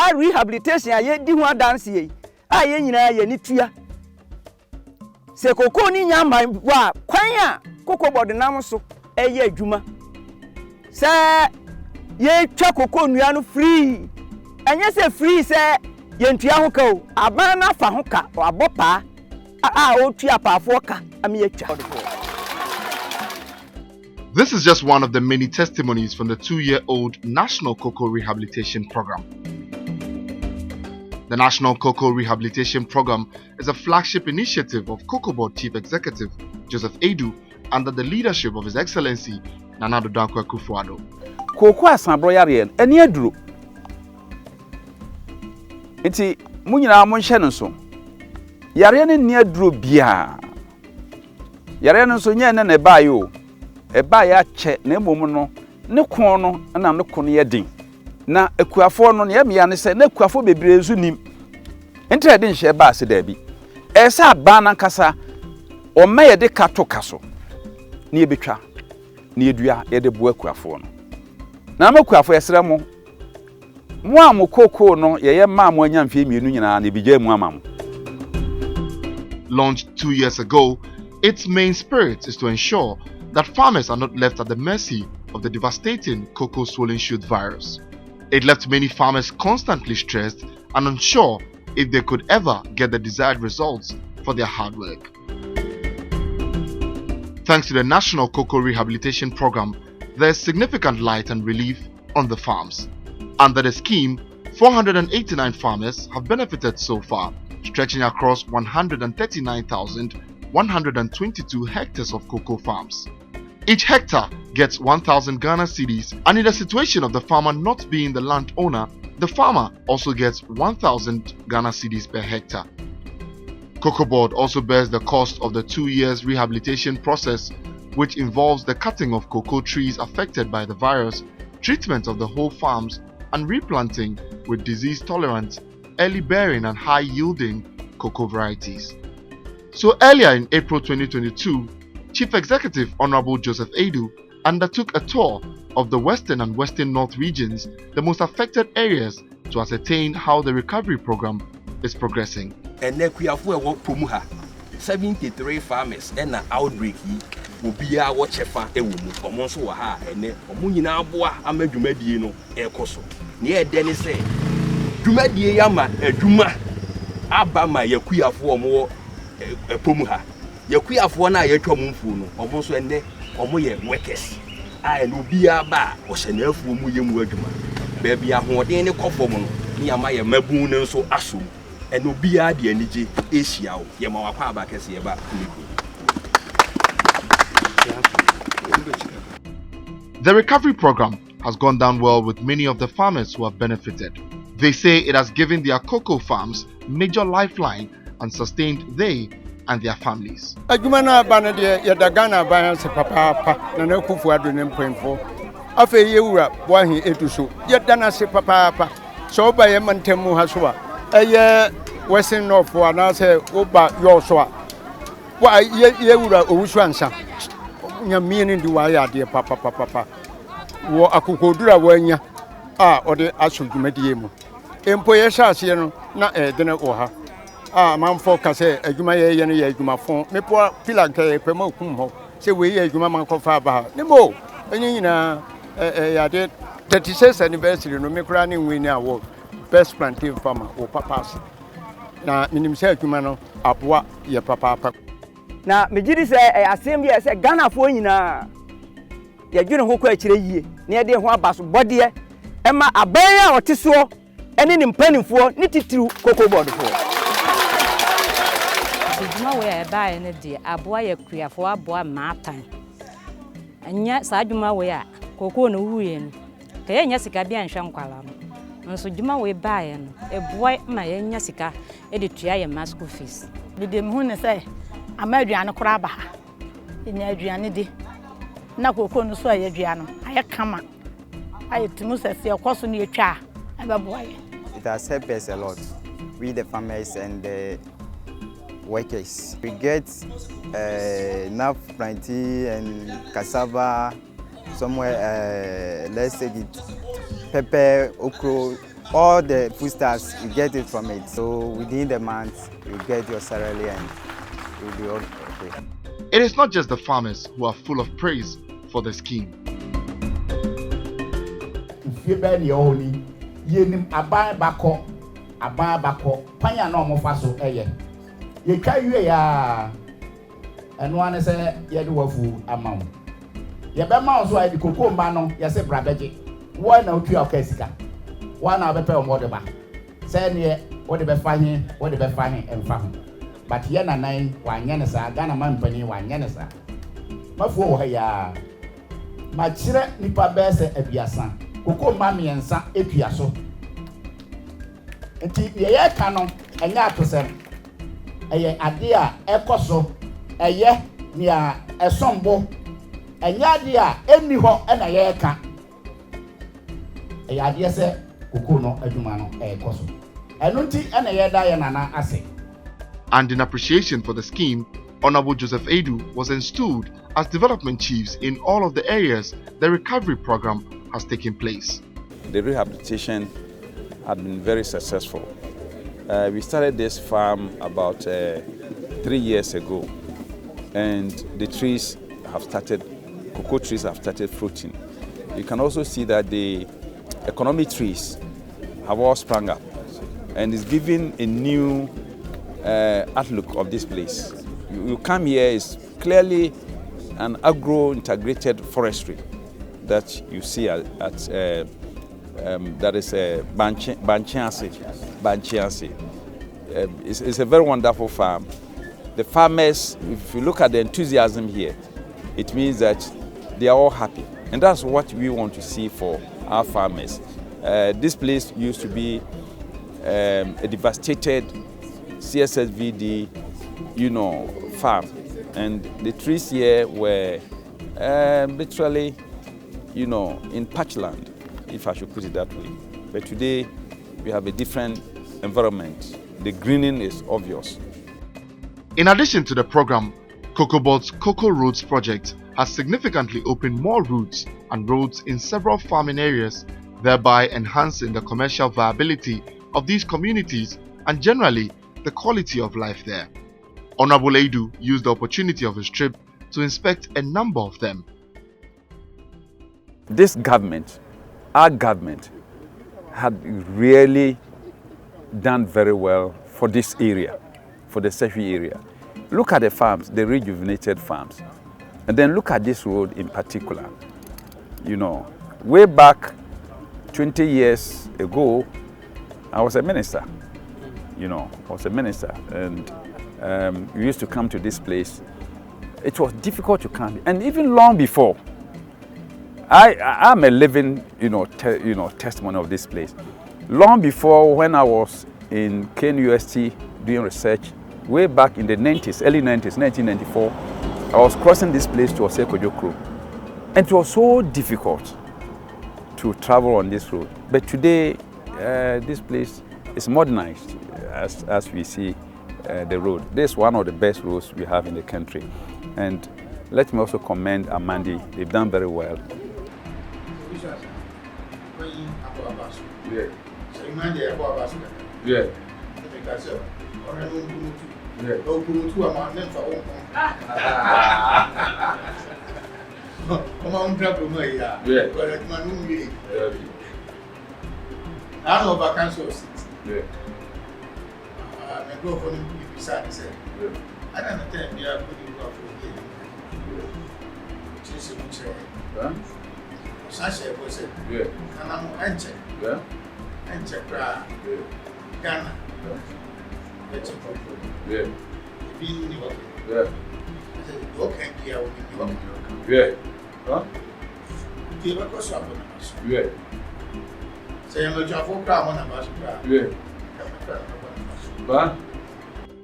Sa rehabilitation aye di ho dance ye. Aye nyina ye ni tua. Se cocoa ni nyama wa kwan a cocoa board nam so eye adwuma. Se ye twa cocoa nua no free. Enye se free se ye ntua ho ka o. Aban na fa ho ka o abopa o tua paafo ka am ye twa. This is just one of the many testimonies from the 2-year-old National Cocoa Rehabilitation Program. The National Cocoa Rehabilitation Program is a flagship initiative of Cocoa Board Chief Executive Joseph Aidoo under the leadership of His Excellency Nana Addo Dankwa Akufo-Addo. Cocoa asabro yare eni aduro. Enti mu nyina mo nhye no so. Yare ne ni aduro bia. Yare no so nya ne ba yo. Eba ya che na emom no ne kon no na ne kon ye din na akuafo no ne ya ne se na akuafo bebrezu nim enti de nhye ba se da bi esa ba na kasa o ma ye de kato kaso ne ye betwa ne ye dua ye de bo akuafo no na makuafo yesere mo am koko no ye ma mo anya mfie mienu nyina na bijaa mu amam. Launched 2 years ago, its main spirit is to ensure that farmers are not left at the mercy of the devastating cocoa swollen shoot virus. It left many farmers constantly stressed and unsure if they could ever get the desired results for their hard work. Thanks to the National Cocoa Rehabilitation Program, there is significant light and relief on the farms. Under the scheme, 489 farmers have benefited so far, stretching across 139,122 hectares of cocoa farms. Each hectare gets 1,000 Ghana cedis, and in the situation of the farmer not being the landowner, the farmer also gets 1,000 Ghana cedis per hectare. Cocoa Board also bears the cost of the 2 years rehabilitation process, which involves the cutting of cocoa trees affected by the virus, treatment of the whole farms, and replanting with disease-tolerant, early-bearing and high-yielding cocoa varieties. So earlier in April 2022, Chief Executive Honorable Joseph Aidoo undertook a tour of the Western and Western North regions, the most affected areas, to ascertain how the recovery program is progressing. And Nekuyafu work Pumuha, 73 farmers and an outbreak will be our watchefa ewumu, Omonso Waha, and Omunina Boa, Amedumediano, Ekoso. Near Dennis say, Dumedi Yama, a Duma, Abama, Yakuyafu more a Pumuha. Yakuyafu na yetwa mumfuno, Omonso ene, Omoye workers. I no be a bar or Senefu Muyum Wegma. Baby, I want any conform, near my Mabun so assume. And no be a the energy Asia, Yamawa back as about. The recovery program has gone down well with many of the farmers who have benefited. They say it has given their cocoa farms major lifeline and sustained they and their families. Ajumana banade yadagana bayanse papa na Akufo-Addo nempemfo afa yewura Boahen Aidoo so yadana se papa so ba ye mantemu ha so a eye Western North na se oba yo so a wa yewura owusu ansa nyamie ni di wa ya de papa wo akokodura wanya a ode asodwumadie mu empo ye hyase no na edene wo ha manfo ka se adwuma ye no ye adwuma fon mepo pila nke pema okum ho se we ye adwuma man ko fa ba ne mo nyina ya de 36th anniversary no me kura ne nweni award best plantain farmer o papas na minim se adwuma no aboa ye papa na mejiri se asem bi se Ghana fo nyina ye dwene ho kwa akire yie na ye de ho abaso bode e ma aban a oteso ene ne mpanimfo ne titiru Cocoa Board fo. Adwuma we e baa ene de aboa ye kuafo aboa maatan anya sa adwuma we a cocoa no wuye no ka ye nya sika bia nhwe nkwala no nso adwuma we baa ye no e boa ma ye nya sika e de tua ye ma school fees de mu ne say amaduane kora ba ha nya aduane de na cocoa no so aye aduane aye kama aye timu sese ekoso no yetwa ababoa ye. It has helped us a lot, we the farmers and the workers. We get enough plantain and cassava, somewhere, let's say it, pepper, okra, all the foodstuffs, you get it from it. So within the month, you get your salary and you'll be okay. It is not just the farmers who are full of praise for the scheme. And one is a Yaduafu amount. Yabama also had the cocoa mano, Yase Brabeji. One out to your Kessica. One hour per whatever. Say near whatever finding, and farm. But Yana 9, 1 Yanasa, Ghana man penny, 1 Yanasa. My four ya. My children nipa bese ebiasa. Cocoa mammy and son epiaso. And the air canon and ya to send. A idea, ecoso. Eye nia esombo enyade a eni ho na ye ka eyade se koko no adwuma no ekoso eno nti na ye da ye nana ase. And in appreciation for the scheme, Hon Joseph Aidoo was installed as development chiefs in all of the areas the recovery program has taken place. The rehabilitation had been very successful. We started this farm about 3 years ago. And the trees have started, cocoa trees have started fruiting. You can also see that the economic trees have all sprung up, and it's giving a new outlook of this place. You come here, it's clearly an agro-integrated forestry that you see that is Bankyease. It's a very wonderful farm. The farmers, if you look at the enthusiasm here, it means that they are all happy. And that's what we want to see for our farmers. This place used to be a devastated CSSVD, farm. And the trees here were literally, in patchland, if I should put it that way. But today, we have a different environment. The greening is obvious. In addition to the program, COCOBOD's Cocoa Roads project has significantly opened more routes and roads in several farming areas, thereby enhancing the commercial viability of these communities and generally the quality of life there. Hon Aidoo used the opportunity of his trip to inspect a number of them. This government, our government, had really done very well for this area, for the Sefi area. Look at the farms, the rejuvenated farms. And then look at this road in particular. Way back 20 years ago, I was a minister. And we used to come to this place. It was difficult to come, and even long before. I'm a living, testimony of this place. Long before, when I was in KNUST doing research, way back in the 90s, early 90s, 1994, I was crossing this place to Osekojokro. And it was so difficult to travel on this road. But today, this place is modernized as we see the road. This is one of the best roads we have in the country. And let me also commend Amandi. They've done very well. Yeah.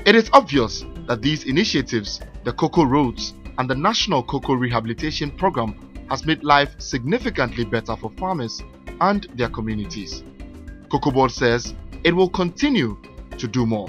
It is obvious that these initiatives, the Cocoa Roads and the National Cocoa Rehabilitation Program, has made life significantly better for farmers and their communities. COCOBOD says it will continue to do more.